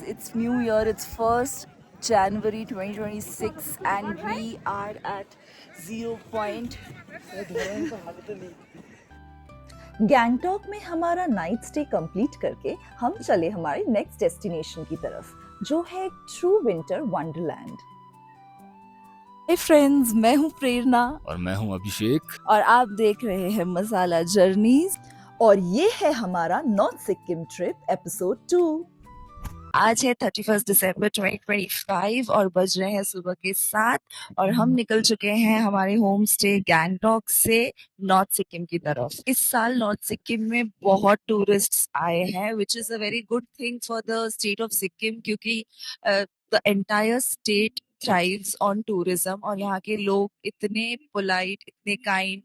It's New Year, it's 1st January 2026 and we are at 0 point. Gangtok में हमारा night stay complete करके हम चले हमारे नेक्स्ट डेस्टिनेशन की तरफ, जो है एक true winter Wonderland. Hey friends, मैं हूँ प्रेरणा और मैं हूँ अभिषेक और आप देख रहे हैं मसाला जर्नीज और ये है हमारा नॉर्थ सिक्किम ट्रिप एपिसोड 2। आज है 31 दिसंबर 2025 और बज रहे हैं सुबह के 7 और हम निकल चुके हैं हमारे होम स्टे गैंगटॉक से नॉर्थ सिक्किम की तरफ। इस साल नॉर्थ सिक्किम में बहुत टूरिस्ट्स आए हैं, which is a very good thing for the state of Sikkim, क्योंकि the entire state thrives on tourism और यहाँ के लोग इतने पोलाइट, इतने काइंड,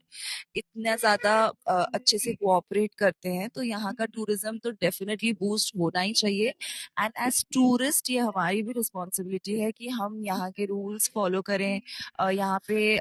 इतना ज्यादा अच्छे से कोऑपरेट करते हैं, तो यहाँ का टूरिज्म तो डेफिनेटली बूस्ट होना ही चाहिए। एंड एज टूरिस्ट ये हमारी भी रिस्पॉन्सिबिलिटी है कि हम यहाँ के रूल्स फॉलो करें। यहाँ पे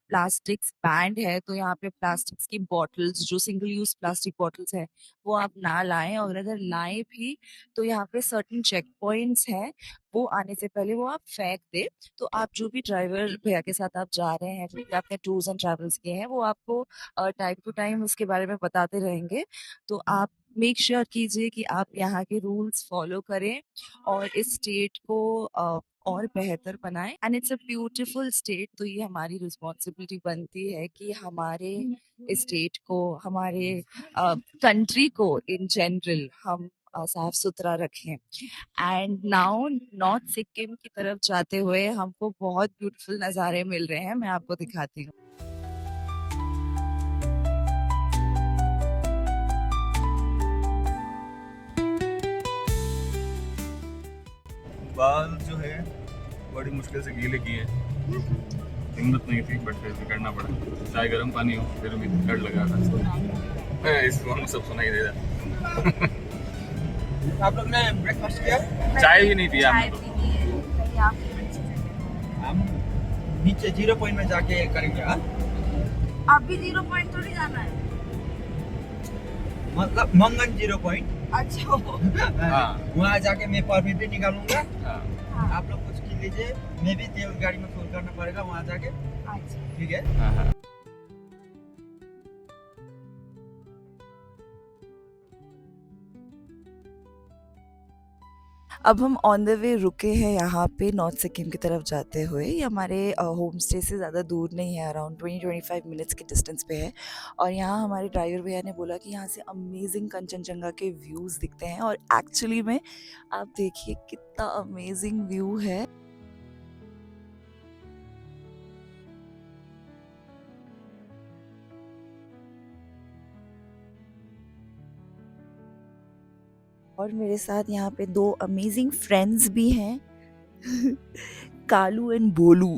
प्लास्टिक्स बैंड है, तो यहाँ पे प्लास्टिक्स की बॉटल्स, जो सिंगल यूज प्लास्टिक बॉटल्स है, वो आप ना लाएं, और अगर लाएं भी तो यहाँ पे सर्टेन चेक पॉइंट्स हैं, वो आने से पहले वो आप फेंक दे। तो आप जो भी ड्राइवर भैया के साथ आप जा रहे हैं, जो आपने टूर्स एंड ट्रैवल्स किए हैं, वो आपको टाइम टू टाइम उसके बारे में बताते रहेंगे। तो आप मेक श्योर कीजिए कि आप यहाँ के रूल्स फॉलो करें और इस स्टेट को और बेहतर बनाएं। And it's a beautiful state, तो ये हमारी रिस्पॉन्सिबिलिटी बनती है कि हमारे स्टेट को, हमारे कंट्री को इन जनरल हम साफ सुथरा रखें। एंड नाउ नॉर्थ सिक्किम की तरफ जाते हुए हमको बहुत ब्यूटीफुल नज़ारे मिल रहे हैं, मैं आपको दिखाती हूँ। बाल जो है बड़ी मुश्किल से गीले किए, हिम्मत नहीं थी बट फिर भी करना पड़ा। चाय गर्म पानी हो फिर भी डर लगा था। इस फोन में सब सुनाई दे रहा। आप लोग ने ब्रेकफास्ट किया? चाय भी नहीं पिया हमने तो। हम नीचे 0 पॉइंट में जाके करेंगे। हाँ, आप भी 0 पॉइंट थोड़ी जाना है, मतलब मंगन 0 पॉइंट। अच्छा वहाँ जाके मैं परमिट भी निकालूंगा। हाँ। आप लोग कुछ की लीजिए, मैं भी तेल गाड़ी में फुल करना पड़ेगा वहाँ जाके। ठीक है। हाँ। अब हम ऑन द वे रुके हैं यहाँ पे नॉर्थ सिक्किम की तरफ जाते हुए। ये हमारे होम स्टे से ज़्यादा दूर नहीं है, अराउंड 20-25 मिनट्स के डिस्टेंस पे है। और यहाँ हमारे ड्राइवर भैया ने बोला कि यहाँ से अमेजिंग कंचनजंगा के व्यूज़ दिखते हैं, और एक्चुअली में आप देखिए कितना अमेजिंग व्यू है। और मेरे साथ यहाँ पे 2 अमेजिंग फ्रेंड्स भी हैं, कालू एंड बोलू।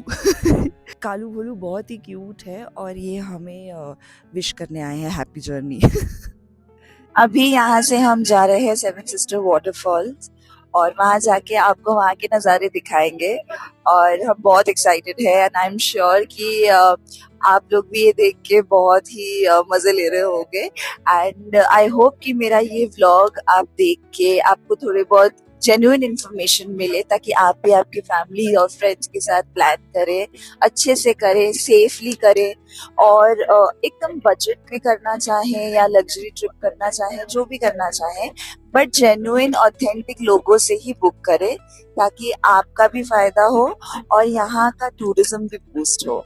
कालू बोलू बहुत ही क्यूट है और ये हमें विश करने आए हैं हैप्पी जर्नी। अभी यहाँ से हम जा रहे हैं 7 सिस्टर वाटरफॉल्स और वहाँ जाके आपको वहाँ के नज़ारे दिखाएंगे और हम बहुत एक्साइटेड है। एंड आई एम श्योर कि आप लोग भी ये देख के बहुत ही मज़े ले रहे होंगे। एंड आई होप कि मेरा ये व्लॉग आप देख के आपको थोड़े बहुत जेन्युइन इन्फॉर्मेशन मिले, ताकि आप भी आपकी फैमिली और फ्रेंड्स के साथ प्लान करें, अच्छे से करें, सेफली करें, और एकदम बजट भी करना चाहें या लग्जरी ट्रिप करना चाहें, जो भी करना चाहें, बट जेन्युइन ऑथेंटिक लोगों से ही बुक करें, ताकि आपका भी फायदा हो और यहाँ का टूरिज्म भी बूस्ट हो।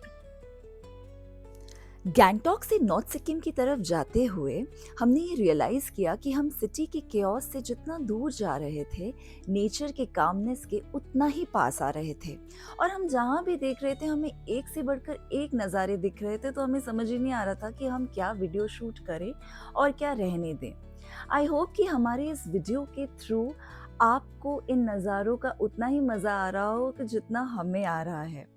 गैंगटॉक से नॉर्थ सिक्किम की तरफ जाते हुए हमने ये रियलाइज़ किया कि हम सिटी के केओस से जितना दूर जा रहे थे, नेचर के कामनेस के उतना ही पास आ रहे थे। और हम जहाँ भी देख रहे थे हमें एक से बढ़कर एक नज़ारे दिख रहे थे, तो हमें समझ ही नहीं आ रहा था कि हम क्या वीडियो शूट करें और क्या रहने दें। आई होप कि हमारे इस वीडियो के थ्रू आपको इन नज़ारों का उतना ही मज़ा आ रहा हो कि जितना हमें आ रहा है।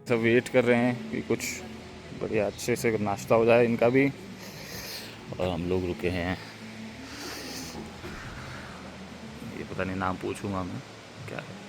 सब वेट कर रहे हैं कि कुछ बढ़िया अच्छे से नाश्ता हो जाए इनका भी, और हम लोग रुके हैं। ये पता नहीं, नाम पूछूंगा मैं क्या है।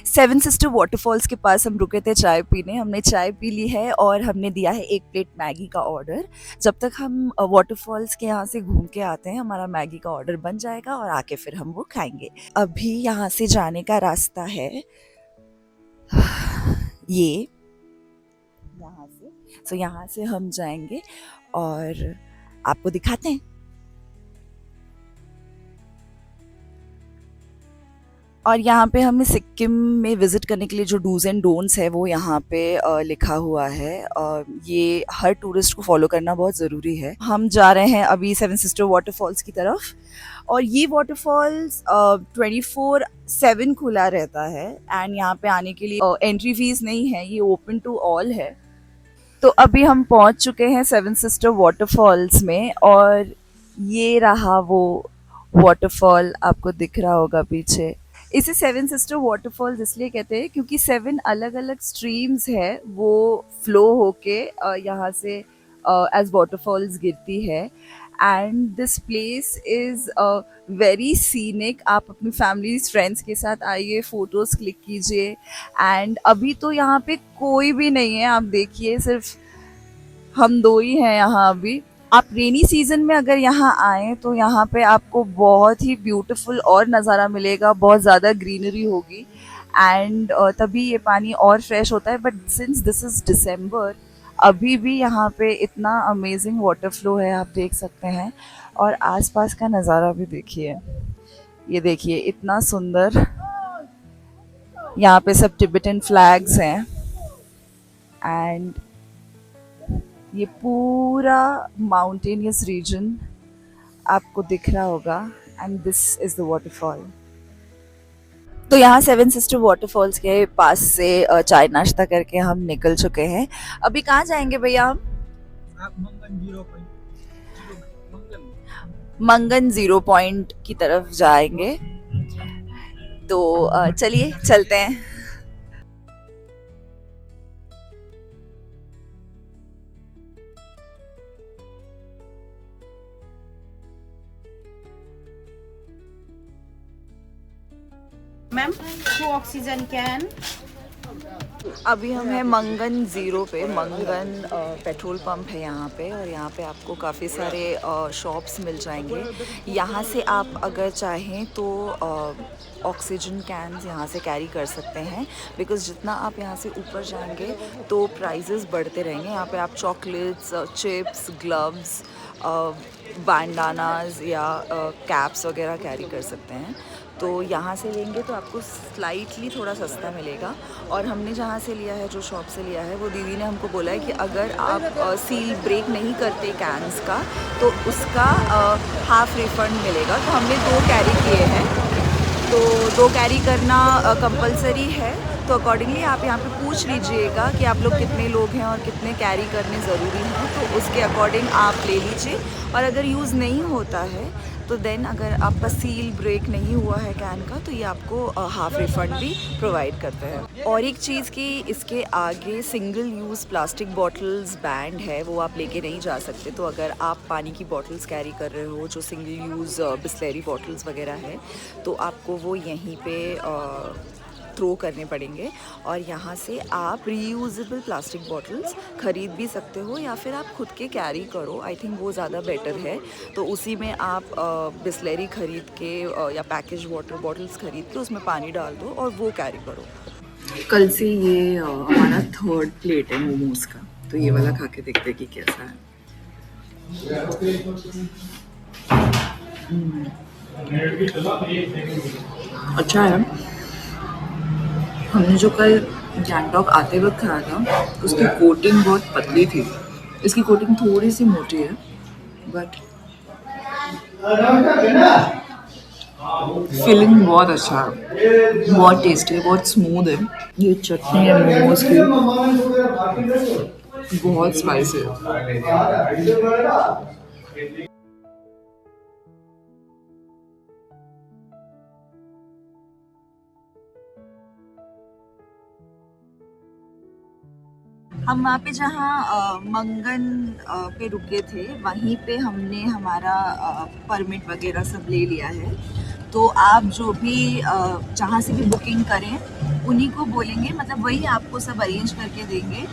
सेवन सिस्टर वाटरफॉल्स के पास हम रुके थे चाय पीने। हमने चाय पी ली है और हमने दिया है 1 प्लेट मैगी का ऑर्डर। जब तक हम वाटरफॉल्स के यहाँ से घूम के आते हैं, हमारा मैगी का ऑर्डर बन जाएगा और आके फिर हम वो खाएंगे। अभी यहाँ से जाने का रास्ता है ये, यहाँ से। सो यहाँ से हम जाएंगे और आपको दिखाते हैं। और यहाँ पे हमें सिक्किम में विज़िट करने के लिए जो डूज़ एंड डोंट्स है वो यहाँ पे लिखा हुआ है। ये हर टूरिस्ट को फॉलो करना बहुत ज़रूरी है। हम जा रहे हैं अभी सेवन सिस्टर वाटरफॉल्स की तरफ और ये वाटरफॉल्स 24/7 खुला रहता है एंड यहाँ पे आने के लिए एंट्री फीस नहीं है, ये ओपन टू ऑल है। तो अभी हम पहुँच चुके हैं सेवन सिस्टर वाटरफॉल्स में और ये रहा वो वाटरफॉल, आपको दिख रहा होगा पीछे। इसे सेवन सिस्टर वाटरफॉल्स इसलिए कहते हैं क्योंकि 7 अलग अलग स्ट्रीम्स है वो फ्लो होके यहाँ से एज वाटरफॉल्स गिरती है and this place is very scenic. आप अपनी फैमिली फ्रेंड्स के साथ आइए, फ़ोटोज़ क्लिक कीजिए एंड अभी तो यहाँ पे कोई भी नहीं है, आप देखिए सिर्फ हम 2 ही हैं यहाँ अभी। आप रेनी सीजन में अगर यहाँ आएँ तो यहाँ पे आपको बहुत ही ब्यूटीफुल और नज़ारा मिलेगा, बहुत ज़्यादा ग्रीनरी होगी एंड तभी ये पानी और फ्रेश होता है। बट सिंस दिस इज़ दिसंबर, अभी भी यहाँ पे इतना अमेजिंग वाटर फ्लो है, आप देख सकते हैं। और आसपास का नज़ारा भी देखिए, ये देखिए इतना सुंदर। यहाँ पे सब टिबेटन फ्लैग्स हैं एंड ये पूरा माउंटेनियस रीजन आपको दिख रहा होगा and this is the waterfall. तो यहाँ सेवन सिस्टर वाटरफॉल्स के पास से चाय नाश्ता करके हम निकल चुके हैं। अभी कहाँ जाएंगे भैया हम? आप मंगन 0.0 मंगन 0 पॉइंट की तरफ जाएंगे। तो चलिए चलते हैं। Ma'am 2 oxygen can. अभी हम हैं मंगन 0 पे। मंगन पेट्रोल पंप है यहाँ पे और यहाँ पे आपको काफ़ी सारे शॉप्स मिल जाएंगे। यहाँ से आप अगर चाहें तो ऑक्सीजन कैन्स यहाँ से कैरी कर सकते हैं बिकॉज़ जितना आप यहाँ से ऊपर जाएंगे तो प्राइजेस बढ़ते रहेंगे। यहाँ पे आप चॉकलेट्स, चिप्स, ग्लव्स, बैंडानाज या कैप्स वगैरह कैरी कर सकते हैं। तो यहाँ से लेंगे तो आपको स्लाइटली थोड़ा सस्ता मिलेगा। और हमने जहाँ से लिया है, जो शॉप से लिया है, वो दीदी ने हमको बोला है कि अगर आप सील ब्रेक नहीं करते कैंस का तो उसका हाफ़ रिफ़ंड मिलेगा। तो हमने 2 कैरी किए हैं, तो 2 कैरी करना कंपलसरी है। तो अकॉर्डिंगली आप यहाँ पे पूछ लीजिएगा कि आप लोग कितने लोग हैं और कितने कैरी करने ज़रूरी हैं, तो उसके अकॉर्डिंग आप ले लीजिए। और अगर यूज़ नहीं होता है तो देन अगर आपका सील ब्रेक नहीं हुआ है कैन का तो ये आपको हाफ़ रिफ़ंड भी प्रोवाइड करते हैं। और एक चीज़ कि इसके आगे single use plastic bottles band है, वो आप लेके नहीं जा सकते। तो अगर आप पानी की बॉटल्स कैरी कर रहे हो, जो सिंगल यूज़ बिस्लेरी बॉटल्स वगैरह है, तो आपको वो यहीं पे थ्रो करने पड़ेंगे। और यहाँ से आप रीयूजेबल प्लास्टिक बॉटल्स ख़रीद भी सकते हो या फिर आप खुद के कैरी करो, आई थिंक वो ज़्यादा बेटर है। तो उसी में आप बिस्लेरी ख़रीद के या पैकेज वाटर बॉटल्स ख़रीद के उसमें पानी डाल दो और वो कैरी करो। कल से ये हमारा 3rd प्लेट है मोमोज का, तो ये वाला खा के देखते हैं कि कैसा है। अच्छा है। हमने जो कल गैंगटॉक आते वक्त खाया था उसकी कोटिंग बहुत पतली थी, इसकी कोटिंग थोड़ी सी मोटी है, बट फीलिंग बहुत अच्छा है, बहुत टेस्टी है, बहुत स्मूथ है। ये चटनी है मोमोज की, बहुत स्पाइसी है। हम वहाँ पे जहाँ मंगन पे रुके थे वहीं पे हमने हमारा परमिट वगैरह सब ले लिया है। तो आप जो भी जहाँ से भी बुकिंग करें उन्हीं को बोलेंगे, मतलब वही आपको सब अरेंज करके देंगे।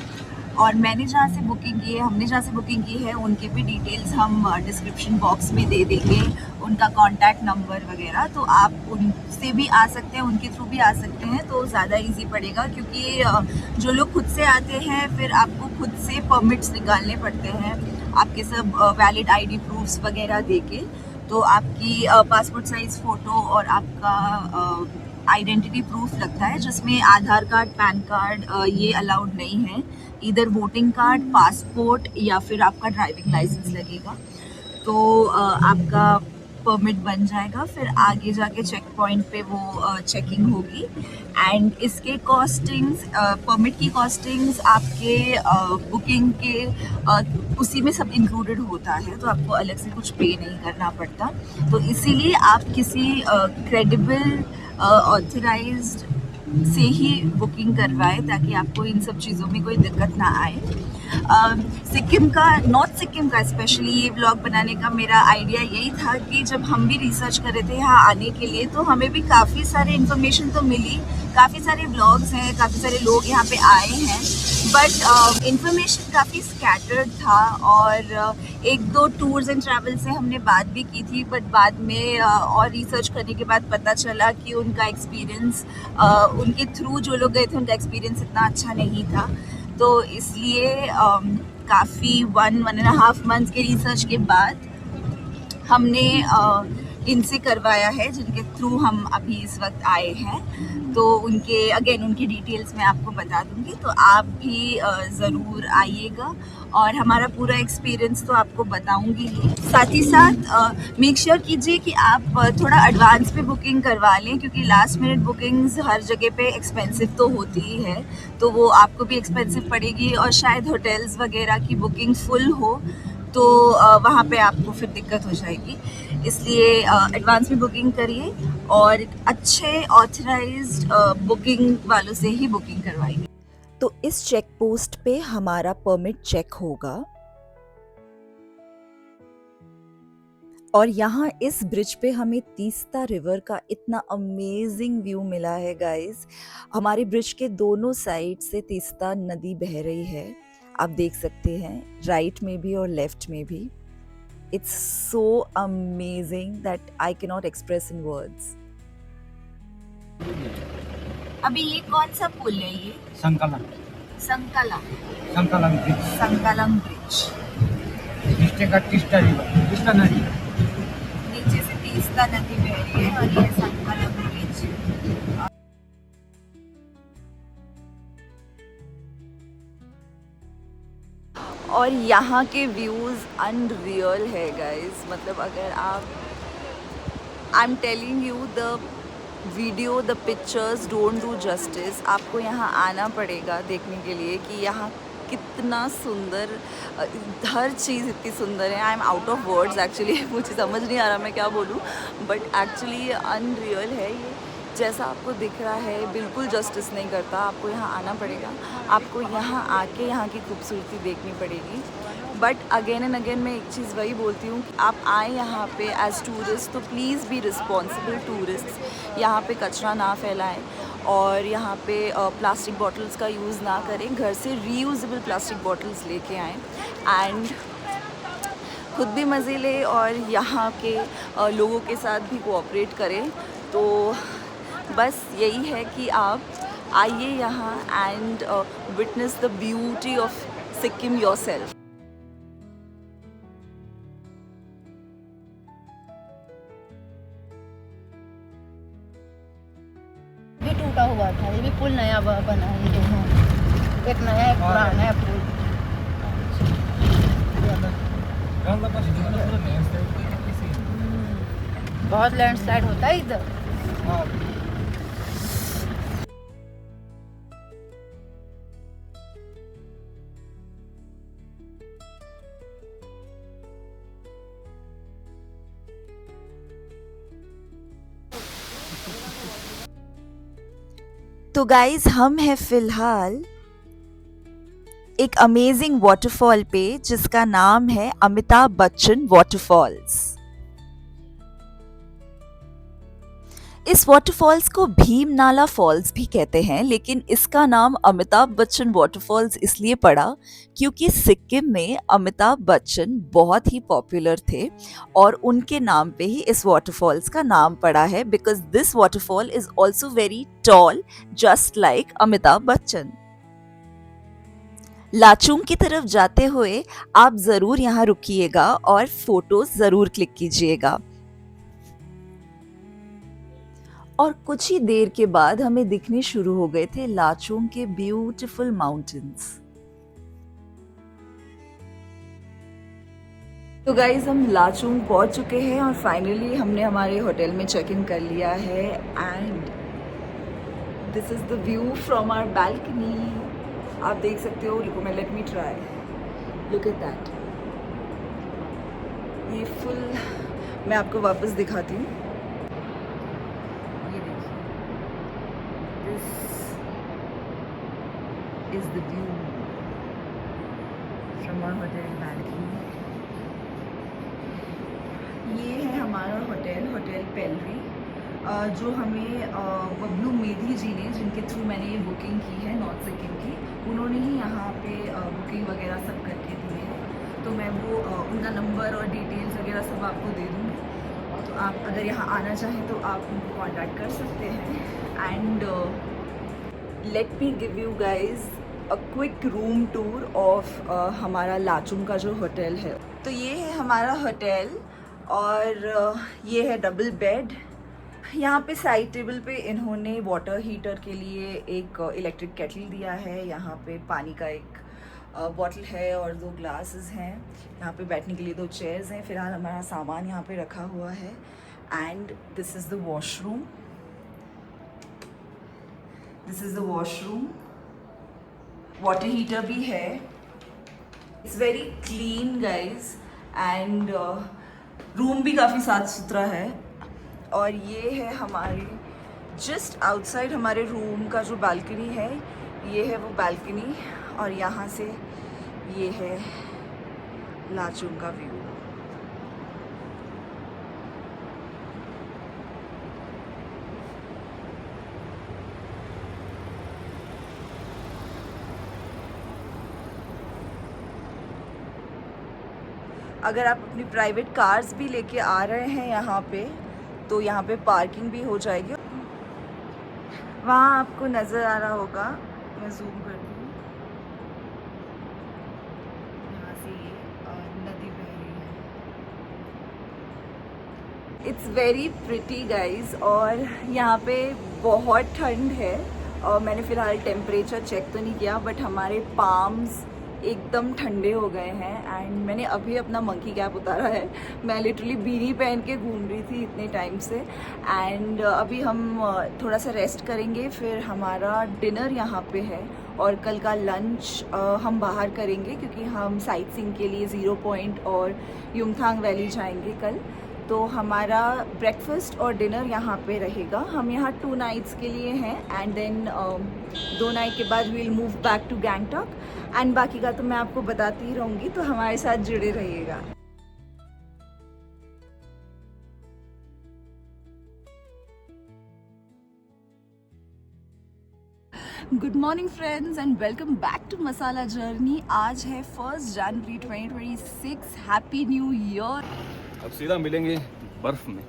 और मैंने जहाँ से बुकिंग की है, हमने जहाँ से बुकिंग की है, उनके भी डिटेल्स हम डिस्क्रिप्शन बॉक्स में दे देंगे, उनका कॉन्टैक्ट नंबर वगैरह। तो आप उनसे भी आ सकते हैं, उनके थ्रू भी आ सकते हैं, तो ज़्यादा इजी पड़ेगा। क्योंकि जो लोग खुद से आते हैं फिर आपको खुद से परमिट्स निकालने पड़ते हैं, आपके सब वैलिड आईडी प्रूफ्स वगैरह दे के। तो आपकी पासपोर्ट साइज़ फ़ोटो और आपका आइडेंटिटी प्रूफ लगता है, जिसमें आधार कार्ड, पैन कार्ड ये अलाउड नहीं है। इधर वोटिंग कार्ड, पासपोर्ट या फिर आपका ड्राइविंग लाइसेंस लगेगा। तो आपका परमिट बन जाएगा। फिर आगे जाके चेक पॉइंट पे वो चेकिंग होगी। एंड इसके कॉस्टिंग्स, परमिट की कॉस्टिंग्स आपके बुकिंग के उसी में सब इंक्लूडेड होता है, तो आपको अलग से कुछ पे नहीं करना पड़ता। तो इसीलिए आप किसी क्रेडिबल ऑथराइज्ड से ही बुकिंग करवाएं, ताकि आपको इन सब चीज़ों में कोई दिक्कत ना आए। सिक्किम का, नॉर्थ सिक्किम का स्पेशली ये व्लॉग बनाने का मेरा आइडिया यही था कि जब हम भी रिसर्च कर रहे थे यहाँ आने के लिए, तो हमें भी काफ़ी सारे इन्फॉर्मेशन तो मिली, काफ़ी सारे व्लॉग्स हैं, काफ़ी सारे लोग यहाँ पे आए हैं, बट इन्फॉर्मेशन काफ़ी स्कैटर्ड था। और एक दो टूर्स एंड ट्रैवल से हमने बात भी की थी, बट बाद में और रिसर्च करने के बाद पता चला कि उनका एक्सपीरियंस, उनके थ्रू जो लोग गए थे उनका एक्सपीरियंस इतना अच्छा नहीं था। तो इसलिए काफ़ी 1.5 मंथ्स के रिसर्च के बाद हमने इनसे करवाया है, जिनके थ्रू हम अभी इस वक्त आए हैं। तो उनकी डिटेल्स मैं आपको बता दूंगी, तो आप भी ज़रूर आइएगा और हमारा पूरा एक्सपीरियंस तो आपको बताऊंगी ही। साथ ही साथ मेक श्योर कीजिए कि आप थोड़ा एडवांस पे बुकिंग करवा लें, क्योंकि लास्ट मिनट बुकिंग्स हर जगह पे एक्सपेंसिव तो होती ही है, तो वो आपको भी एक्सपेंसिव पड़ेगी। और शायद होटल्स वगैरह की बुकिंग फुल हो तो वहाँ पे आपको फिर दिक्कत हो जाएगी। इसलिए एडवांस में बुकिंग करिए और अच्छे ऑथराइज्ड बुकिंग वालों से ही बुकिंग करवाइए। तो इस चेक पोस्ट पे हमारा परमिट चेक होगा और यहाँ इस ब्रिज पे हमें तीस्ता रिवर का इतना अमेजिंग व्यू मिला है गाइस। हमारे ब्रिज के दोनों साइड से तीस्ता नदी बह रही है, आप देख सकते हैं, राइट में भी और लेफ्ट में भी। It's so amazing that I can not express in words. अभी ये कौन सा पुल है? ये संकलन संकलम ब्रिज। नीचे का टिस्टा रिवर, टिस्टा नदी। नीचे से तीस्ता नदी बह रही है और ये संकलम ब्रिज। और यहाँ के व्यूज़ अनरियल है गाइस। मतलब अगर आप, I am telling you, the video, the pictures don't do justice. आपको यहाँ आना पड़ेगा देखने के लिए कि यहाँ कितना सुंदर, हर चीज़ इतनी सुंदर है। I am out of words actually, मुझे समझ नहीं आ रहा मैं क्या बोलूँ, बट एक्चुअली अनरियल है। ये जैसा आपको दिख रहा है बिल्कुल जस्टिस नहीं करता। आपको यहाँ आना पड़ेगा, आपको यहाँ आके यहाँ की खूबसूरती देखनी पड़ेगी। बट अगेन एंड अगेन मैं एक चीज़ वही बोलती हूँ कि आप आए यहाँ पे एज टूरिस्ट तो प्लीज़ बी रिस्पॉन्सिबल टूरिस्ट। यहाँ पे कचरा ना फैलाएं और यहाँ पे प्लास्टिक बॉटल्स का यूज़ ना करें। घर से रीयूजेबल प्लास्टिक बॉटल्स लेके आएँ एंड खुद भी मज़े लें और यहाँ के लोगों के साथ भी कोऑपरेट करें। तो बस यही है कि आप आइए यहाँ and witness the beauty of Sikkim yourself. भी टूटा हुआ था, ये भी पुल नया बना है दोनों, एक नया एक पुराना है पुल। बहुत लैंडस्लाइड होता है इधर। तो गाइज हम हैं फिलहाल एक अमेजिंग वाटरफॉल पे जिसका नाम है अमिताभ बच्चन वाटरफॉल्स। इस वाटरफॉल्स को भीम नाला फॉल्स भी कहते हैं, लेकिन इसका नाम अमिताभ बच्चन वाटरफॉल्स इसलिए पड़ा क्योंकि सिक्किम में अमिताभ बच्चन बहुत ही पॉपुलर थे और उनके नाम पे ही इस वाटरफॉल्स का नाम पड़ा है, because this waterfall is also very tall just like Amitabh Bachchan. Lachung की तरफ जाते हुए आप ज़रूर यहाँ रुकिएगा और फोटोज ज़रूर क्लिक कीजिएगा। और कुछ ही देर के बाद हमें दिखने शुरू हो गए थे लाचुंग के ब्यूटीफुल माउंटेन्स। तो गाइज हम लाचुंग पहुंच चुके हैं और फाइनली हमने हमारे होटल में चेक इन कर लिया है and this is the view from our balcony. आप देख सकते हो, रुको मैं let me try, look at that. ये फुल मैं आपको वापस दिखाती हूँ। Is the view from our hotel balcony. ये है हमारा होटल पेलरी, जो हमें बबलू मेधी जी ने, जिनके थ्रू मैंने ये बुकिंग की है नॉर्थ सिक्किम की, उन्होंने ही यहाँ पे बुकिंग वगैरह सब करके दी है। तो मैं वो उनका नंबर और डिटेल्स वगैरह सब आपको दे दूँगी, तो आप अगर यहाँ आना चाहें तो आप उनको कॉन्टैक्ट कर सकते हैं। And let me give you guys a quick room tour of हमारा लाचुंग का जो होटल है। तो ये है हमारा होटल और ये है डबल बेड। यहाँ पे साइड टेबल पे इन्होंने वाटर हीटर के लिए एक इलेक्ट्रिक केटल दिया है। यहाँ पे पानी का एक बॉटल है और 2 ग्लासेस हैं। यहाँ पे बैठने के लिए 2 चेयर्स हैं। फिलहाल हमारा सामान यहाँ पे रखा हुआ है and this is the washroom. This is the washroom. Water heater भी है। It's very clean guys and room भी काफ़ी साफ़ सुथरा है। और ये है हमारे जस्ट आउटसाइड हमारे रूम का जो बालकनी है, ये है वो बालकनी और यहाँ से ये है लाचुंग का व्यू। अगर आप अपनी प्राइवेट कार्स भी लेके आ रहे हैं यहाँ पे, तो यहाँ पे पार्किंग भी हो जाएगी। वहाँ आपको नज़र आ रहा होगा, मैं जूम करती हूँ, यहाँ से नदी बह रही है। इट्स वेरी प्रिटी गाइज और यहाँ पे बहुत ठंड है और मैंने फ़िलहाल टेम्परेचर चेक तो नहीं किया, बट हमारे पाम्स एकदम ठंडे हो गए हैं एंड मैंने अभी अपना मंकी कैप उतारा है। मैं लिटरली बीनी पहन के घूम रही थी इतने टाइम से। एंड अभी हम थोड़ा सा रेस्ट करेंगे, फिर हमारा डिनर यहाँ पे है और कल का लंच हम बाहर करेंगे क्योंकि हम साइट सीइंग के लिए 0 पॉइंट और युमथांग वैली जाएंगे कल। तो हमारा ब्रेकफास्ट और डिनर यहाँ पे रहेगा। हम यहाँ 2 नाइट्स के लिए हैं एंड देन 2 नाइट के बाद we'll move back to Gangtok and बाकी का तो मैं आपको बताती ही रहूँगी, तो हमारे साथ जुड़े रहिएगा। Good morning friends and welcome back to masala journey. आज है 1 जनवरी 2026। Happy new year. अब सीधा मिलेंगे बर्फ में।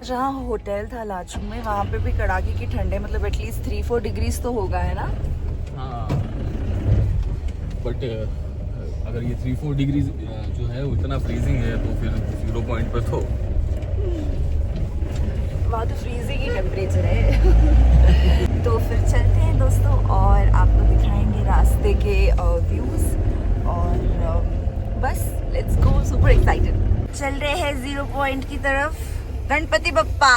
जहाँ होटल था लाचुंग में, वहाँ पे भी कड़ाके की ठंडे, मतलब एटलीस्ट 3-4 डिग्रीज तो होगा, है ना? हाँ, बट अगर ये 3-4 डिग्री जो है वो इतना फ्रीजिंग है तो फिर 0 पॉइंट पे तो वहाँ तो फ्रीजिंग ही टेम्परेचर है। तो फिर चलते हैं दोस्तों और आपको दिखाएंगे रास्ते के व्यूज़ और बस लेट्स गो। Super excited. चल रहे हैं 0 पॉइंट की तरफ। गणपति बप्पा।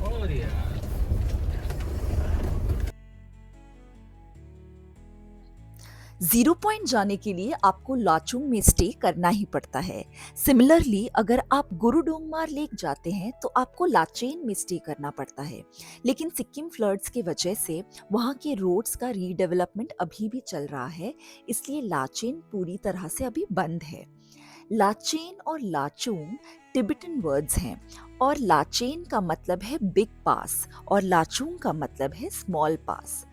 और यार जीरो पॉइंट जाने के लिए आपको लाचुंग में स्टे करना ही पड़ता है। सिमिलरली अगर आप गुरुडोंगमार लेक जाते हैं तो आपको लाचेन में स्टे करना पड़ता है। लेकिन सिक्किम फ्लड्स की वजह से वहाँ के रोड्स का रीडेवलपमेंट अभी भी चल रहा है, इसलिए लाचेन पूरी तरह से अभी बंद है। लाचेन और लाचुंग टिबेटन वर्ड्स हैं और लाचेन का मतलब है बिग पास और लाचुंग का मतलब है स्मॉल पास।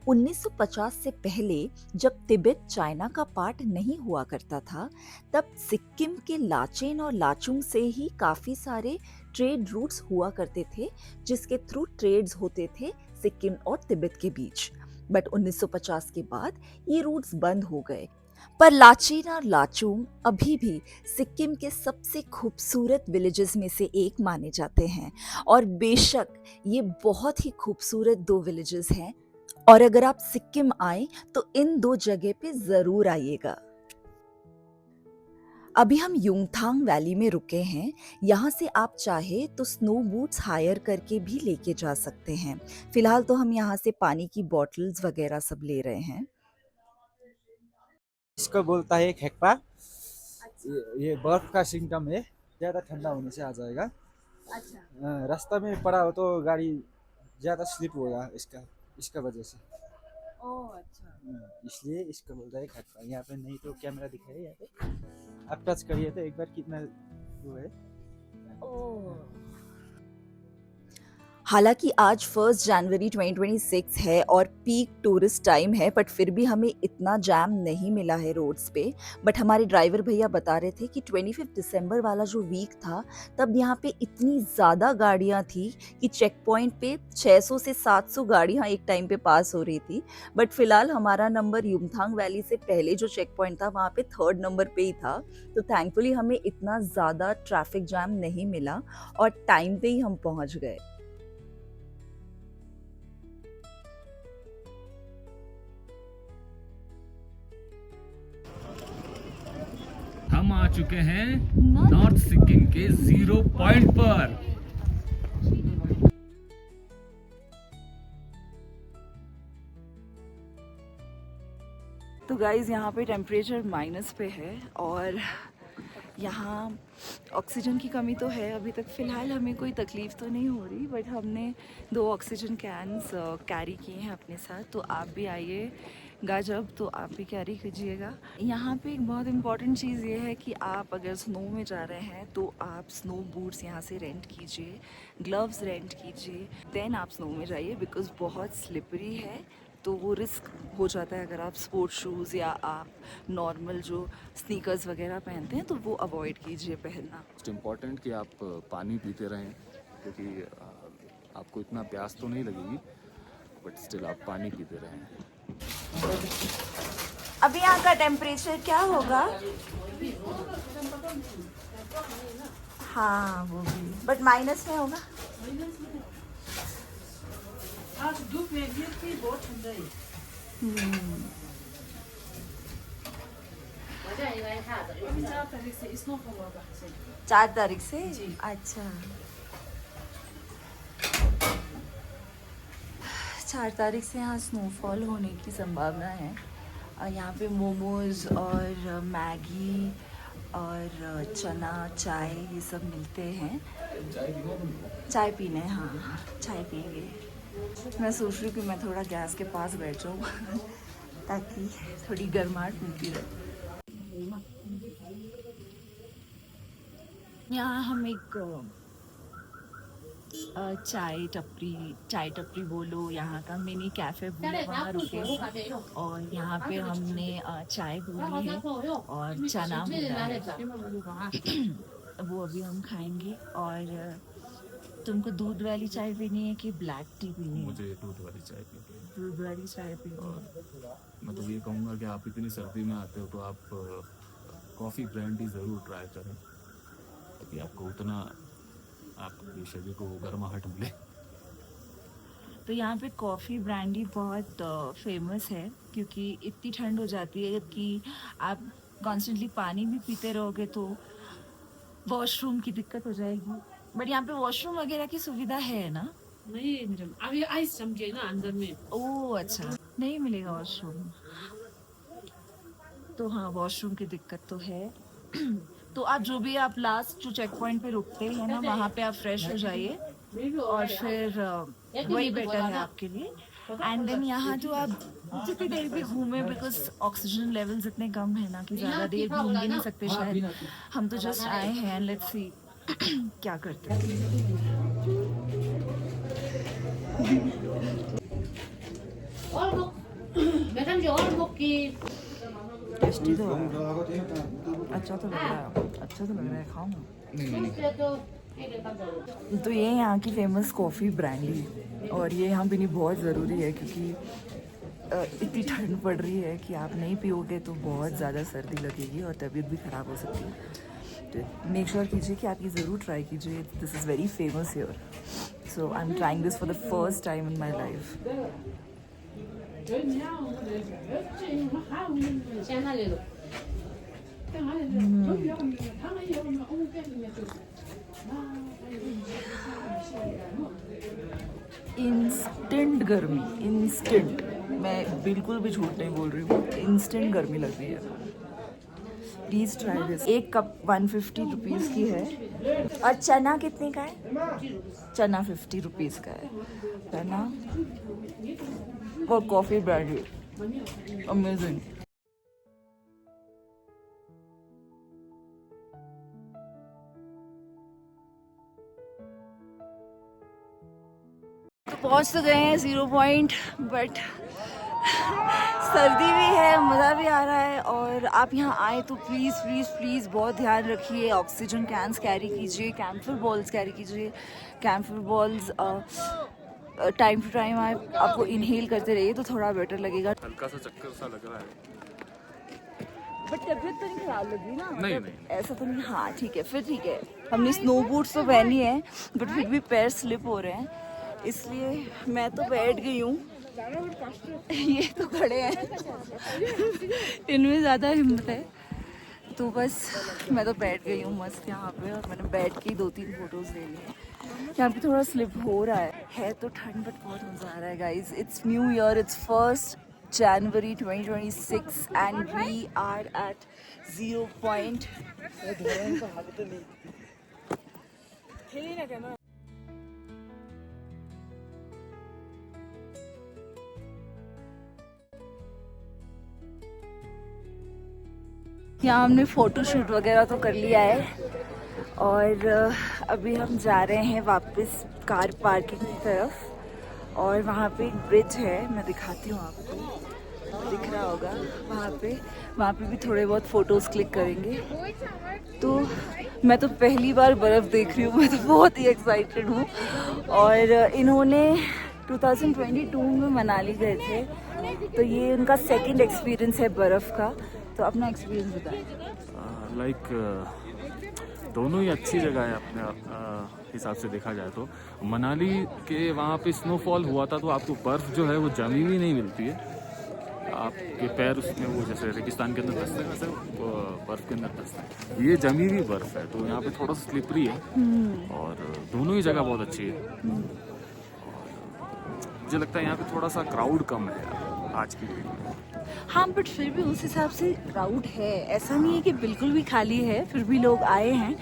1950 से पहले जब तिब्बत चाइना का पार्ट नहीं हुआ करता था, तब सिक्किम के लाचेन और लाचुंग से ही काफ़ी सारे ट्रेड रूट्स हुआ करते थे, जिसके थ्रू ट्रेड्स होते थे सिक्किम और तिब्बत के बीच। बट 1950 के बाद ये रूट्स बंद हो गए। पर लाचेन और लाचुंग अभी भी सिक्किम के सबसे खूबसूरत विलेजेस में से एक माने जाते हैं और बेशक ये बहुत ही खूबसूरत दो विलेजेस हैं और अगर आप सिक्किम आए तो इन दो जगह पे जरूर आइएगा। अभी हम युमथांग वैली में रुके हैं। यहाँ से आप चाहे तो स्नो बूट्स हायर करके भी लेके जा सकते हैं। फिलहाल तो हम यहाँ से पानी की बॉटल्स वगैरह सब ले रहे हैं। इसको बोलता है खेकपा। ये बर्फ का सिम्टम है, ज़्यादा ठंडा होने से आ जाएगा। अच्छा। रास्ता में पड़ा हो तो गाड़ी ज़्यादा स्लिप होगा इसका वजह से। ओह अच्छा। इसलिए इसको बोलता है खेकपा। यहाँ पे नहीं तो कैमरा दिखाई यहाँ पे, आप टच करिए तो एक बार कितना वो है। ओह हालांकि आज 1 जनवरी 2026 है और पीक टूरिस्ट टाइम है, बट फिर भी हमें इतना जैम नहीं मिला है रोड्स पे। बट हमारे ड्राइवर भैया बता रहे थे कि 25 दिसंबर वाला जो वीक था तब यहाँ पे इतनी ज़्यादा गाड़ियाँ थी कि चेक पॉइंट पे 600 से 700 गाड़ियाँ एक टाइम पे पास हो रही थी। बट फिलहाल हमारा नंबर युमथांग वैली से पहले जो चेक पॉइंट था वहाँ पे 3rd नंबर पे ही था, तो थैंकफुली हमें इतना ज़्यादा ट्रैफिक जैम नहीं मिला और टाइम पे ही हम पहुँच गए। हम आ चुके हैं नॉर्थ सिक्किम के 0 पॉइंट पर। तो गाइज़ यहाँ पे टेम्परेचर माइनस पे है और यहाँ ऑक्सीजन की कमी तो है। अभी तक फ़िलहाल हमें कोई तकलीफ़ तो नहीं हो रही, बट हमने 2 ऑक्सीजन कैन्स कैरी किए हैं अपने साथ। तो आप भी आइएगा जब, तो आप भी कैरी कीजिएगा। यहाँ पे एक बहुत इम्पॉर्टेंट चीज़ ये है कि आप अगर स्नो में जा रहे हैं तो आप स्नो बूट्स यहाँ से रेंट कीजिए, ग्लव्स रेंट कीजिए, देन आप स्नो में जाइए, बिकॉज़ बहुत स्लिपरी है। तो वो रिस्क हो जाता है अगर आप स्पोर्ट्स शूज़ या आप नॉर्मल जो स्नीकर्स वगैरह पहनते हैं तो वो अवॉइड कीजिए पहनना। मोस्ट इम्पॉर्टेंट कि आप पानी पीते रहें, क्योंकि आपको इतना प्यास तो नहीं लगेगी, बट स्टिल आप पानी पीते रहें। अभी यहाँ का टेम्परेचर क्या होगा? हाँ वो भी, बट माइनस में होगा। आज धूप में भी बहुत ठंडा है। 4 तारीख से स्नोफॉल होगा। 4 तारीख से? जी। अच्छा, 4 तारीख से यहाँ स्नोफॉल होने की संभावना है। और यहाँ पे मोमोज और मैगी और चना चाय ये सब मिलते हैं। चाय पीने, हाँ चाय पिएंगे। मैं सोच रही हूँ कि मैं थोड़ा गैस के पास बैठ जाऊँ ताकि थोड़ी गर्माहट मिलती रहे। यहाँ हम एक चाय टपरी बोलो, यहाँ का मिनी कैफ़े बोलो, वहाँ रुके और यहाँ पे हमने चाय बोली है और चना बोला है वो अभी हम खाएंगे। और तुमको दूध वाली चाय पीनी है कि ब्लैक टी पीनी है? मुझे दूध वाली चाय पीनी है। दूध वाली चाय पीनी है। मैं तो ये कहूँगा कि आप इतनी सर्दी में आते हो तो आप कॉफ़ी ब्रांडी ज़रूर ट्राई करें, ताकि आपको उतना आपके शरीर को गर्माहट मिले। तो यहाँ पे कॉफ़ी ब्रांडी बहुत फेमस है, क्योंकि इतनी ठंड हो जाती है कि आप कॉन्स्टेंटली पानी भी पीते रहोगे तो वॉशरूम की दिक्कत हो जाएगी। बट यहाँ पे वॉशरूम वगैरह की सुविधा है ना? नहीं मैडम, अभी आइस जम गई ना अंदर में। ओह अच्छा, नहीं मिलेगा वॉशरूम। तो हाँ, वॉशरूम की दिक्कत तो है। तो आप जो भी आप लास्ट जो चेक पॉइंट पे रुकते हैं ना, वहाँ पे आप फ्रेश हो जाइए और फिर वही बेटर है आपके लिए। एंड देन यहाँ जो आप जितनी देर भी घूमे, बिकॉज ऑक्सीजन लेवल्स इतने कम है ना कि ज़्यादा देर घूम ही नहीं सकते शायद। हम तो जस्ट आए हैं, लेट्स सी क्या करते हैं। टेस्टी तो है, अच्छा तो लग रहा है, अच्छा तो लग रहा है, खाऊं। तो ये यहाँ की फेमस कॉफ़ी ब्रांडी, और ये यहाँ पीनी बहुत ज़रूरी है क्योंकि इतनी ठंड पड़ रही है कि आप नहीं पियोगे तो बहुत ज़्यादा सर्दी लगेगी और तबीयत भी ख़राब हो सकती है। तो मेक श्योर कीजिए कि आप ये ज़रूर ट्राई कीजिए। This is very famous here, so I am trying this for the first time in my life. Instant गर्मी, इंस्टेंट, मैं बिल्कुल भी झूठ नहीं बोल रही हूँ, इंस्टेंट गर्मी लग रही है। Please try this. एक कप 150 रुपीज़ की है। और चना कितने का है? चना 50 रुपीज़ का है। चना और कॉफ़ी ब्रांडी, अमेजिंग। तो पहुंच तो गए हैं 0 पॉइंट, बट सर्दी भी है, मज़ा भी आ रहा है। और आप यहाँ आए तो प्लीज़ प्लीज़ प्लीज़ बहुत ध्यान रखिए, ऑक्सीजन कैंस कैरी कीजिए, कैम्फर बॉल्स कैरी कीजिए। Camphor balls time to time आपको इनहेल करते रहिए तो थोड़ा बेटर लगेगा। हल्का सा चक्कर सा लग रहा है, बट तबीयत तो नहीं खराब लगी ना? नहीं, ऐसा तो नहीं। हाँ ठीक है, फिर ठीक है। हमने स्नो बूट्स तो पहनी है बट फिर भी पैर स्लिप हो रहे हैं, इसलिए मैं तो बैठ गई हूँ। ये तो खड़े हैं, इनमें ज़्यादा हिम्मत है, तो बस मैं तो बैठ गई हूँ मस्त यहाँ पे। और मैंने बैठ के 2-3 फोटोज़ ले लिए। यहाँ पे थोड़ा स्लिप हो रहा है तो ठंड, बट बहुत मज़ा आ रहा है guys. It's new year, it's 1st January 2026 and we are at 0 point. यहाँ हमने फ़ोटो शूट वगैरह तो कर लिया है और अभी हम जा रहे हैं वापस कार पार्किंग की तरफ। और वहाँ पे एक ब्रिज है, मैं दिखाती हूँ आपको, दिख रहा होगा वहाँ पे भी थोड़े बहुत फ़ोटोज़ क्लिक करेंगे। तो मैं तो पहली बार बर्फ़ देख रही हूँ, मैं तो बहुत ही एक्साइटेड हूँ। और इन्होंने 2022 में मनाली गए थे, तो ये उनका सेकंड एक्सपीरियंस है बर्फ़ का। तो अपना एक्सपीरियंस बताएं। लाइक दोनों ही अच्छी जगह है अपने हिसाब से देखा जाए तो। मनाली के वहाँ पे स्नोफॉल हुआ था तो आपको बर्फ़ जो है वो जमी हुई नहीं मिलती है, आपके पैर उसमें वो जैसे रेगिस्तान के अंदर धंसते हैं वैसे बर्फ़ के अंदर धंसते हैं। ये जमी हुई बर्फ़ है तो यहाँ पे थोड़ा सा स्लिपरी है और दोनों ही जगह बहुत अच्छी है। और मुझे लगता है यहाँ पे थोड़ा सा क्राउड कम है आज की डेट में। हाँ, बट फिर भी उस हिसाब से क्राउड है, ऐसा नहीं है कि बिल्कुल भी खाली है, फिर भी लोग आए हैं।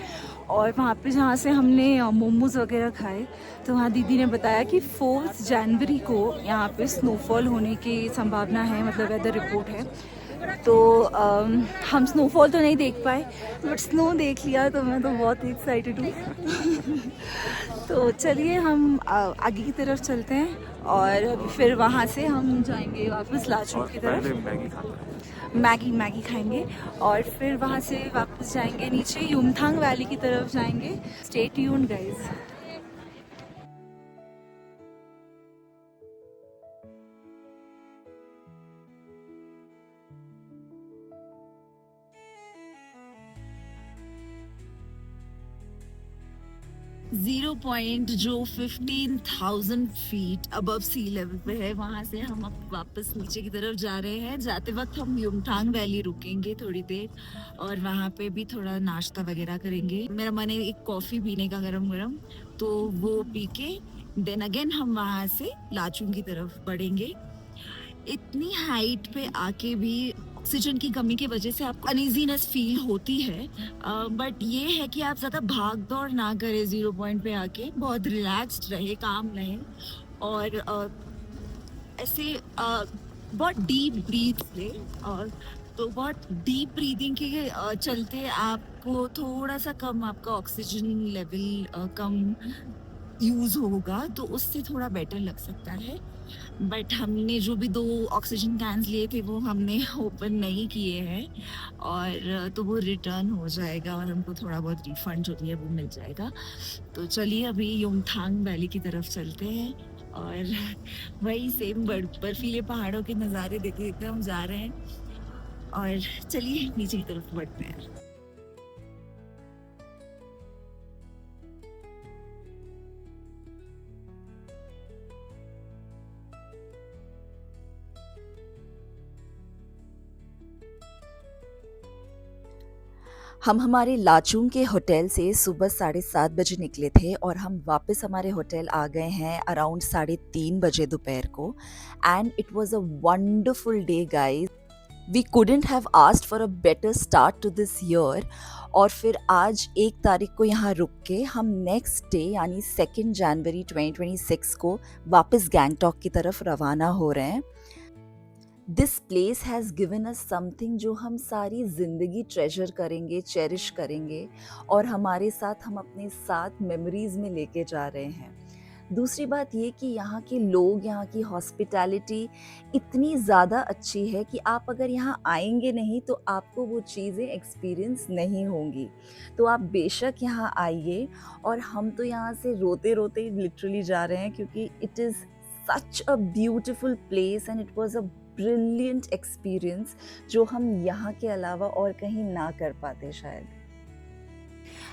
और वहाँ पे जहाँ से हमने मोमोज़ वगैरह खाए, तो वहाँ दीदी ने बताया कि 4 जनवरी को यहाँ पे स्नोफॉल होने की संभावना है, मतलब वेदर रिपोर्ट है। तो हम स्नोफॉल तो नहीं देख पाए बट स्नो देख लिया, तो मैं तो बहुत ही एक्साइटेड हूँ। तो चलिए हम आगे की तरफ चलते हैं और फिर वहाँ से हम जाएंगे वापस लाचुंग की तरफ। मैगी खाएंगे और फिर वहाँ से वापस जाएंगे नीचे युमथांग वैली की तरफ जाएंगे। Stay tuned guys. Zero point जो 15,000 फीट अबव सी लेवल पे है, वहाँ से हम अब वापस नीचे की तरफ जा रहे हैं। जाते वक्त हम युमथांग वैली रुकेंगे थोड़ी देर और वहाँ पे भी थोड़ा नाश्ता वगैरह करेंगे। मेरा मन है एक कॉफ़ी पीने का गरम गरम, तो वो पी के देन अगेन हम वहाँ से लाचुंग की तरफ बढ़ेंगे। इतनी हाइट पे आके भी ऑक्सीजन की कमी की वजह से आपको अनइजीनेस फील होती है, बट ये है कि आप ज़्यादा भाग दौड़ ना करें, 0 पॉइंट पे आके बहुत रिलैक्स्ड रहे, काम रहे और ऐसे बहुत डीप ब्रीथ ले। और तो बहुत डीप ब्रीदिंग के चलते आपको थोड़ा सा कम आपका ऑक्सीजन लेवल कम यूज़ होगा, तो उससे थोड़ा बेटर लग सकता है। बट हमने जो भी 2 ऑक्सीजन कैंस लिए थे वो हमने ओपन नहीं किए हैं, और तो वो रिटर्न हो जाएगा और हमको थोड़ा बहुत रिफंड जो भी है वो मिल जाएगा। तो चलिए अभी युमथांग वैली की तरफ चलते हैं और वही सेम बर्फीले पहाड़ों के नज़ारे देखते देखते हम जा रहे हैं, और चलिए नीचे की तरफ बढ़ते हैं। हम हमारे लाचुंग के होटल से सुबह 7:30 बजे निकले थे और हम वापस हमारे होटल आ गए हैं अराउंड 3:30 बजे दोपहर को। And it was a wonderful day guys, we couldn't have asked for a better start to this year. और फिर आज 1 तारीख को यहाँ रुक के हम नेक्स्ट डे यानी 2 जनवरी 2026 को वापस गैंगटॉक की तरफ रवाना हो रहे हैं। This place has given us something जो हम सारी ज़िंदगी ट्रेजर करेंगे, चेरिश करेंगे और हमारे साथ हम अपने साथ मेमोरीज़ में लेके जा रहे हैं। दूसरी बात ये कि यहाँ के लोग, यहाँ की हॉस्पिटैलिटी इतनी ज़्यादा अच्छी है कि आप अगर यहाँ आएंगे नहीं तो आपको वो चीज़ें एक्सपीरियंस नहीं होंगी। तो आप बेशक यहाँ आइए। और हम तो यहाँ से रोते रोते लिटरली जा रहे हैं क्योंकि it is such a beautiful place and it was a brilliant experience जो हम यहाँ के अलावा और कहीं ना कर पाते शायद।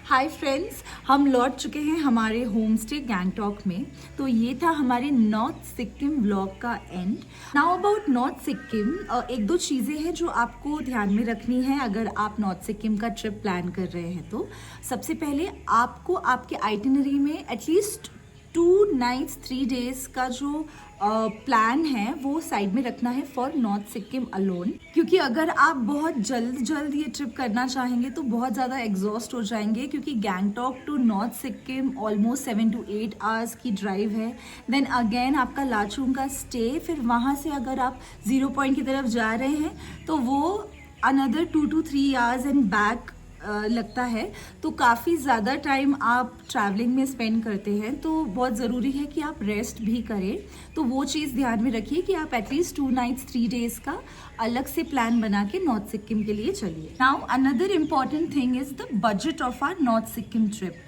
हाय फ्रेंड्स, हम लौट चुके हैं हमारे होम स्टे गैंगटॉक में। तो ये था हमारे नॉर्थ सिक्किम व्लॉग का and. Now about north Sikkim, 1-2 चीज़ें हैं जो आपको ध्यान में रखनी है अगर आप नॉर्थ सिक्किम का ट्रिप प्लान कर रहे हैं। तो सबसे पहले आपको आपके आइटिनरी में एटलीस्ट 2 नाइट्स 3 डेज का जो प्लान है वो साइड में रखना है फॉर नॉर्थ सिक्किम अलोन, क्योंकि अगर आप बहुत जल्द ये ट्रिप करना चाहेंगे तो बहुत ज़्यादा एग्जॉस्ट हो जाएंगे, क्योंकि Gangtok to north Sikkim almost 7 to 8 hours की ड्राइव है। देन अगेन आपका लाचुंग का स्टे, फिर वहाँ से अगर आप 0 पॉइंट की तरफ जा रहे हैं तो वो another 2 to 3 hours and back लगता है। तो काफ़ी ज़्यादा टाइम आप ट्रैवलिंग में स्पेंड करते हैं, तो बहुत ज़रूरी है कि आप रेस्ट भी करें। तो वो चीज़ ध्यान में रखिए कि आप एटलीस्ट 2 नाइट्स 3 डेज का अलग से प्लान बना के नॉर्थ सिक्किम के लिए चलिए। Now another important thing is the budget of our north Sikkim trip.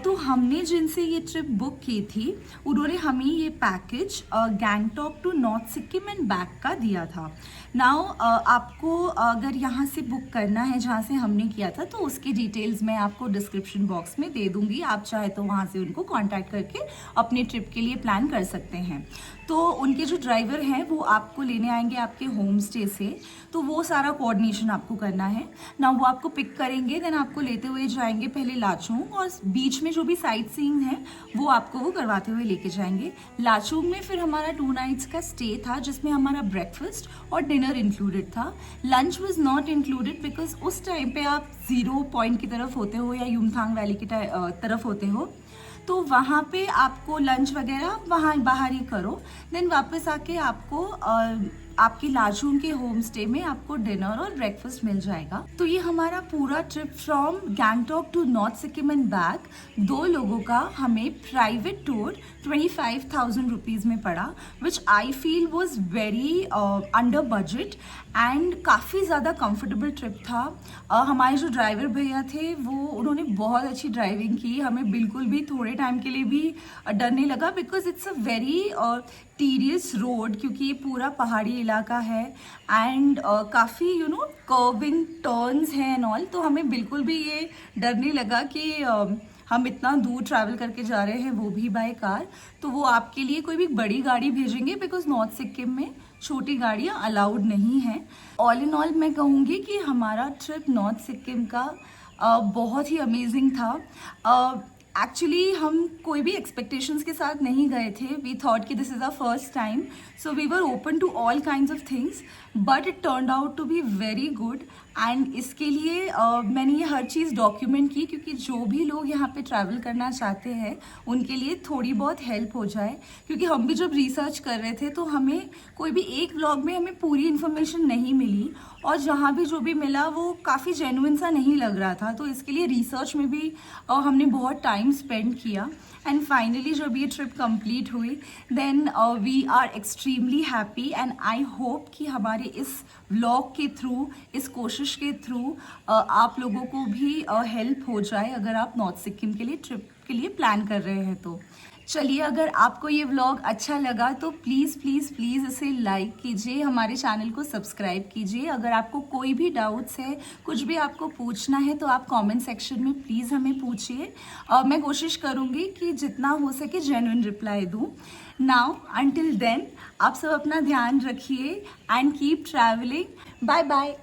तो हमने जिनसे ये ट्रिप बुक की थी उन्होंने हमें ये package Gangtok to north Sikkim and back का दिया था। नाउ आपको अगर यहाँ से बुक करना है जहाँ से हमने किया था तो उसकी डिटेल्स मैं आपको डिस्क्रिप्शन बॉक्स में दे दूँगी। आप चाहे तो वहाँ से उनको कांटेक्ट करके अपने ट्रिप के लिए प्लान कर सकते हैं। तो उनके जो ड्राइवर हैं वो आपको लेने आएंगे आपके होम स्टे से, तो वो सारा कोऑर्डिनेशन आपको करना है ना। वो आपको पिक करेंगे, देन आपको लेते हुए जाएंगे पहले लाचुंग, और बीच में जो भी साइट सीइंग है वो आपको वो करवाते हुए लेके जाएंगे। लाचुंग में फिर हमारा 2 नाइट्स का स्टे था जिसमें हमारा ब्रेकफास्ट और डिनर इंक्लूडेड था। Lunch was not included because उस टाइम पे आप 0 पॉइंट की तरफ होते हो या युमथांग वैली की तरफ होते हो, तो वहाँ पे आपको लंच वगैरह वहाँ बाहर ही करो। देन वापस आके आपको आपके लाचुंग के होम स्टे में आपको डिनर और ब्रेकफास्ट मिल जाएगा। तो ये हमारा पूरा trip from Gangtok to north Sikkim and back 2 लोगों का हमें प्राइवेट टूर 25,000 रुपीज़ में पड़ा, which I feel was very under budget and काफ़ी ज़्यादा कंफर्टेबल ट्रिप था। हमारे जो ड्राइवर भैया थे वो उन्होंने बहुत अच्छी ड्राइविंग की, हमें बिल्कुल भी थोड़े टाइम के लिए भी डर नहीं लगा, because it's a very tedious road, क्योंकि ये पूरा पहाड़ी इलाका है एंड काफ़ी कर्विंग टर्न्स हैं एंड ऑल। तो हमें बिल्कुल भी ये डर नहीं लगा कि हम इतना दूर ट्रैवल करके जा रहे हैं, वो भी बाय कार। तो वो आपके लिए कोई भी बड़ी गाड़ी भेजेंगे बिकॉज नॉर्थ सिक्किम में छोटी गाड़ियाँ अलाउड नहीं हैं। ऑल इन ऑल मैं कहूँगी कि हमारा ट्रिप नॉर्थ सिक्किम का बहुत ही अमेजिंग था। एक्चुअली हम कोई भी एक्सपेक्टेशंस के साथ नहीं गए थे. वी थॉट कि this is our first time, so we were open to all kinds of things, but it turned out to be very good. And इसके लिए मैंने ये हर चीज़ डॉक्यूमेंट की, क्योंकि जो भी लोग यहाँ पे ट्रैवल करना चाहते हैं उनके लिए थोड़ी बहुत हेल्प हो जाए. क्योंकि हम भी जब रिसर्च कर रहे थे तो हमें कोई भी एक व्लॉग में हमें पूरी इन्फॉर्मेशन नहीं मिली, और जहाँ भी जो भी मिला वो काफ़ी जेन्युइन सा नहीं लग रहा था. तो इसके लिए रिसर्च में भी हमने बहुत टाइम स्पेंड किया. एंड फाइनली जब ये ट्रिप कंप्लीट हुई, then we are extremely happy. And I hope कि हमारे इस व्लॉग के थ्रू, इस कोशिश के थ्रू आप लोगों को भी हेल्प हो जाए अगर आप नॉर्थ सिक्किम के लिए ट्रिप के लिए प्लान कर रहे हैं. तो चलिए, अगर आपको ये व्लॉग अच्छा लगा तो प्लीज़ प्लीज़ प्लीज़ इसे लाइक कीजिए, हमारे चैनल को सब्सक्राइब कीजिए. अगर आपको कोई भी डाउट्स है, कुछ भी आपको पूछना है, तो आप कमेंट सेक्शन में प्लीज़ हमें पूछिए. मैं कोशिश करूँगी कि जितना हो सके जेन्युइन रिप्लाई दूँ. नाउ अंटिल देन, आप सब अपना ध्यान रखिए and keep travelling. Bye bye.